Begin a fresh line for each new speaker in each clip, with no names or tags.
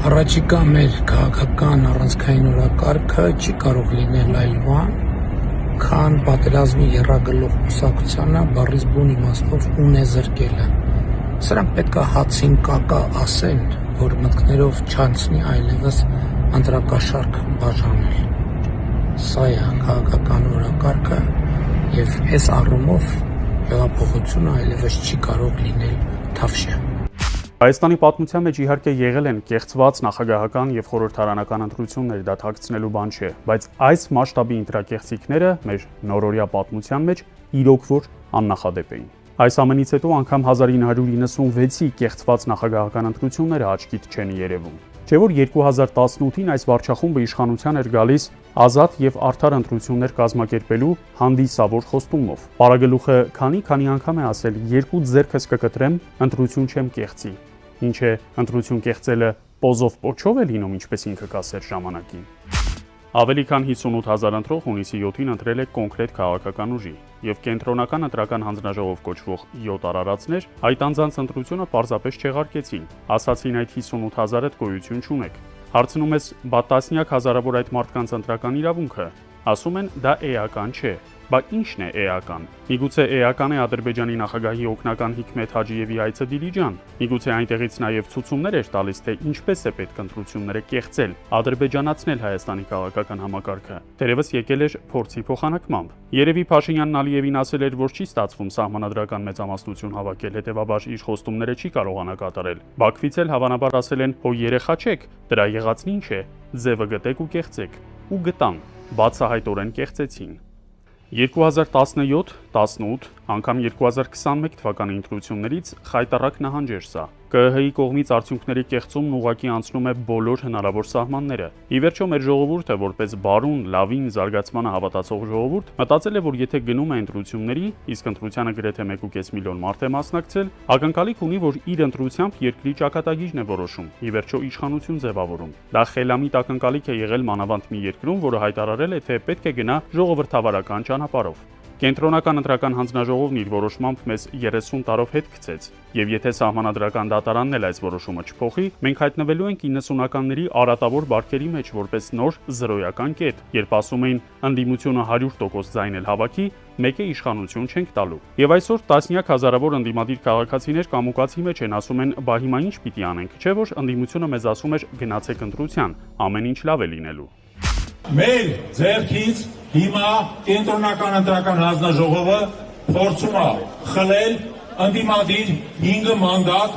Առաջիկա մեր քաղաքական առանցքային օրակարգը չի կարող լինել այլ բան, քան պատերազմի եռագլուխ կուսակցությանը բառից բուն իմաստով ունեզրկելը։ Սրանք պետք է հացին կակա ասեն, որ մտքներով չանցնի այլևս ընտրակաշարք բաժանել։ Սա է քաղաքական օրակարգը եւ այս առումով հեղափոխությունը այլևս չի կարող լինել թավշյա։
Հայաստանի պատմության մեջ իհարկե եղել են կեղծված նախագահական եւ խորհրդարանական ընտրություններ, դա թաքցնելու բան չէ, բայց այս մասշտաբի ընտրակեղծիքները մեր նորօրյա պատմության մեջ իրոք որ աննախադեպ էին։ Այս ամենից հետո անգամ 1996-ի կեղծված նախագահական ընտրությունները աչքիդ չեն երևում։ Չէ որ 2018-ին այս վարչախումբը իշխանության էր գալիս ազատ եւ արդար ընտրություններ կազմակերպելու հանդիսավոր խոստումով։ Պարագլուխը քանի անգամ է ասել՝ երկու ձեռքս կկտրեմ, ընտրություն չեմ կեղծի։ Ինչ է, ընտրություն կեղծելը պոզով պոչով է լինում, ինչպես ինքը կասեր ժամանակին։ Ավելի քան 58,000 ընտրող հունիսի 7-ին ընտրել է կոնկրետ քաղաքական ուժի եւ կենտրոնական ընտրական հանձնաժողով կոչվող 7 արարածներ այդ անձանց ընտրությունը պարզապես չեղարկեցին, ասացին այդ 58,000-ը գոյություն չունեք։ Հարցնում ես, բա տասնյակ հազարավոր այդ մարդկանց ընտրական իրավունքը, ասում են դա էական չէ։ Բա ի՞նչն է էական։ Միգուցե էական է Ադրբեջանի նախագահի օգնական Հիկմեթ Հաջիևի այցը Դիլիջան։ Միգուցե այնտեղից նաև ցուցումներ էր տալիս, թե ինչպես է պետք ընտրությունները կեղծել, ադրբեջանացնել Հայաստանի քաղաքական համակարգը։ Թերևս եկել էր փորձի փոխանակմամբ։ Երևի Փաշինյանն Ալիևին ասել էր, որ չի ստացվում սահմանադրական մեծամասնություն հավաքել, հետևաբար իր խոստումները չի կարողանա կատարել։ Բաքվից էլ հավանաբար ասել են, հո երեխա չեք, դրա եղածն ինչ է, ձևը գտեք ու կեղծեք։ Ու գտան, բացահայտորեն կեղծեցին։ 2017-18, անգամ 2021 թվականի ընտրություններից խայտառակ նահանջ էր սա։ ԿԸՀ-ի կողմից արդյունքների կեղծումն ուղղակի անցնում է բոլոր հնարավոր սահմանները։ Ի վերջո մեր ժողովուրդը, որպես բարուն, լավին, զարգացմանը հավատացող ժողովուրդ, մտածել է, որ եթե գնում է ընտրությունների, իսկ ընտրությանը գրեթե 1.5 միլիոն մարդ է մասնակցել, ակնկալիք ունի, որ իր ընտրությամբ երկրի ճակատագիրն է որոշում, ի վերջո իշխանություն ձևավորում։ Դա խելամիտ ակնկալիք է եղել մանավանդ մի երկրում, որը հայտարարել է, թե պետք է գնա ժողովրդավարական ճանապարհով։ Կենտրոնական ընտրական հանձնաժողովն իր որոշմամբ մեզ 30 տարով հետ գցեց, եւ եթե սահմանադրական դատարանն էլ այս որոշումը չփոխի, մենք հայտնվելու ենք 90-ականների արատավոր բարքերի մեջ որպես նոր զրոյական կետ, երբ ասում էին ընդդիմությունը 100% ձայն էլ հավաքի, մեկ է իշխանություն չենք տալու։ Եվ այսօր տասնյակ հազարավոր ընդդիմադիր քաղաքացիներ կամուկացի մեջ են, ասում են, բա հիմա ինչ պիտի անենք, չէ՞ որ ընդդիմությունը մեզ ասում էր գնացեք ընտրության, ամեն ինչ լավ է լինելու։
Մեր ձեռքից հիմա կենտրոնական ընտրական հանձնաժողովը փորձում է խլել ընդդիմադիր 5 մանդատ,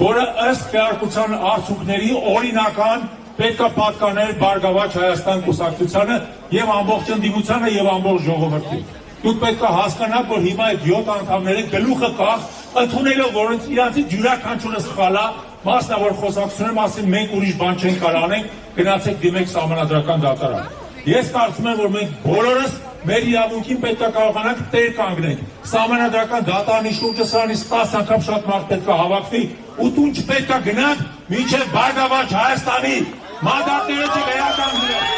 որը ըստ քվեարկության արդյունքների օրինական պետք է պատկաներ Բարգավաճ Հայաստան կուսակցությանը եւ ամբողջ ընդդիմությանը եւ ամբողջ ժողովրդին։ Դուք պետք է հասկանաք, որ հիմա այդ 7 անդամները գլուխը կախ ընդունելով, որ իրանցից յուրաքանչյուրը սխալ է, մասնավոր խոսակցությունների մասին մենք ուրիշ բան չենք կարող անենք, գնացեք դիմեք սահմանադրական դատարան։ Ես կարծում եմ, որ մենք բոլորս մեր իրավունքին պետք է կարողանանք տեր կանգնենք։ Սահմանադրական դատարանի շուրջը սրանից 10 անգամ շատ մարդ պետք է հավաքվի ու տուն չպետք է գնանք, մինչև Բարգավաճ Հայաստանի մանդատները չվերականգնվեն։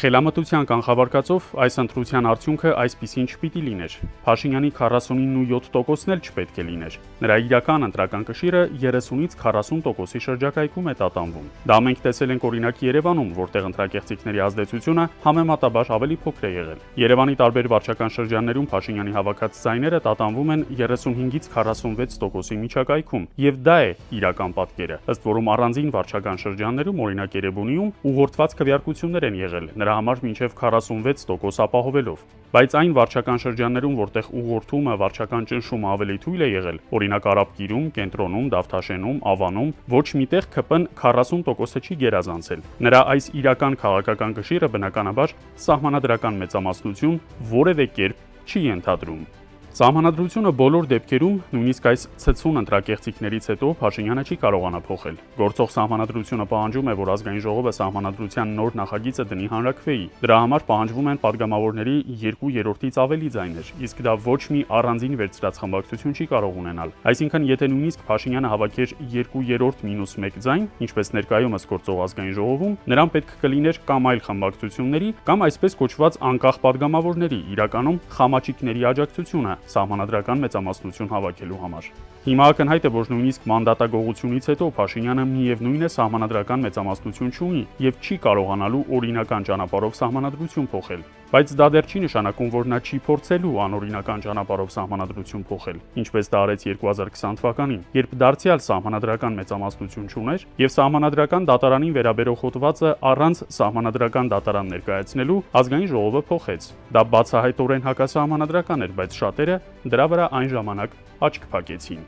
Խելամտության կանխավարկածով այս ընտրության արդյունքը այսպիսին չպիտի լիներ։ Փաշինյանի 49.7%-ն էլ չպետք է լիներ։ Նրա իրական ընտրական կշիռը 30-ից 40%-ի շրջակայքում է տատանվում։ Դա մենք տեսել ենք օրինակ Երևանում, որտեղ ընտրակեղծիքների ազդեցությունը համեմատաբար ավելի փոքր է եղել։ Երևանի տարբեր վարչական շրջաններում Փաշինյանի հավաքած ձայները տատանվում են 35-ից 46%-ի միջակայքում, եւ դա է իրական պատկերը, ըստ որում առանձին վարչական շրջաններում, օրինակ Երևանիում, ուղղորդված քվեարկություններ են եղել։ Նրա համար մինչև 46% ապահովելով, բայց այն վարչական շրջաններում, որտեղ ուղղորդումը, վարչական ճնշումը ավելի թույլ է եղել, օրինակ Արաբկիրում, Կենտրոնում, Դավթաշենում, Ավանում, ոչ միտեղ ԿՊ-ն 40%-ը չի գերազանցել։ Նրա այս իրական քաղաքական կշիռը բնականաբար սահմանադրական մեծամասնություն որևէ կերպ չի ենթադրում։ Սահմանադրությունը բոլոր դեպքերում, նույնիսկ այս ցցուն ընտրակեղծիքներից հետո Փաշինյանը չի կարողանա փոխել։ Գործող սահմանադրությունը պահանջում է, որ ազգային ժողովը սահմանադրության նոր նախագիծը դնի հանրաքվեի։ Դրա համար պահանջվում են падգամավորների 2/3-ից ավելի ձայներ, իսկ դա ոչ մի առանձին վերցրած խմբակցություն չի կարող ունենալ։ Այսինքն, եթե նույնիսկ Փաշինյանը հավաքեր 2/3 մինուս 1 ձայն, ինչպես ներկայումս գործող ազգային ժողովում, նրան պետք կլիներ կամ այլ խմբակցությունների, կամ այսպես կոչված անկախ падգամավորների, իրականում խամաչիկների աջակցությունը սահմանադրական մեծամասնություն հավաքելու համար։ Հիմա ակնհայտ է, որ նույնիսկ մանդատագողությունից հետո Փաշինյանը միևնույն է սահմանադրական մեծամասնություն չունի եւ չի կարողանալու օրինական ճանապարհով սահմանադրություն փոխել։ Բայց դա դեռ չի նշանակում, որ նա չի փորձելու անօրինական ճանապարհով սահմանադրություն փոխել, ինչպես դա արեց 2020 թվականին, երբ դարձյալ սահմանադրական մեծամասնություն չուներ եւ սահմանադրական դատարանին վերաբերող հոդվածը առանց սահմանադրական դատարան ներկայացնելու ազգային ժողովը փոխեց։ Դա բացահայտորեն հակասահմանադրական էր, բայց շատերը դրա վրա այն ժամանակ աչք փակեցին։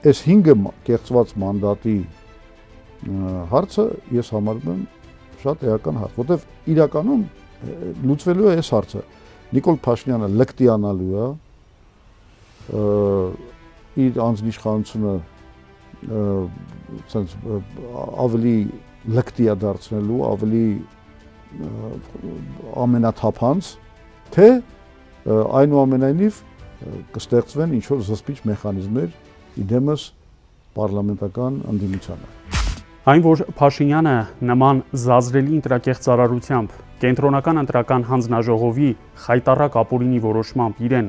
Այս 5 կեղծված մանդատի հարցը ես համարում եմ շատ էական հարց, որտեղ իրականում լուծվելու է այս հարցը։ Նիկոլ Փաշինյանը լկտիանալու է, իր անձնիշխանությունը ավելի լկտիա դարձնելու, ավելի ամենաթափանց, թե այնուամենայնիվ կստեղծվեն ինչ-որ զսպիչ մեխանիզմներ իդեմս պարլամենտական ընդդիմությանը։
Այն, որ Փաշինյանը նման զազրելի ընտրակեղծարարությամբ կենտրոնական ընտրական հանձնաժողովի խայտառակ ապօրինի որոշմամբ իրեն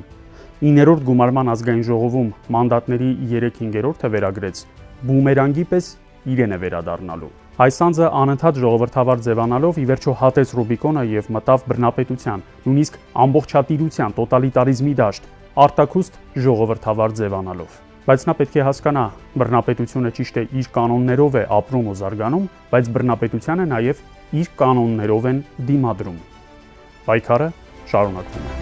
9-րդ գումարման ազգային ժողովում մանդատների 3/5-ը վերագրեց, բումերանգի պես իրեն է վերադառնալու։ Այս անձը անընդհատ ժողովրդավար ձևանալով ի վերջո հատեց Ռուբիկոնը եւ մտավ բռնապետության, նույնիսկ ամբողջատիրության, տոտալիտարիզմի դաշտ, արտաքուստ ժողովրդավար ձևանալով։ Բայց նա պետք է հասկանա, բռնապետությունը ճիշտ է իր կանոններով է ապրում ու զարգանում, բայց բռնապետությանը նաև իր կանոններով են դիմադրում։ Պայքարը շարունակվում է։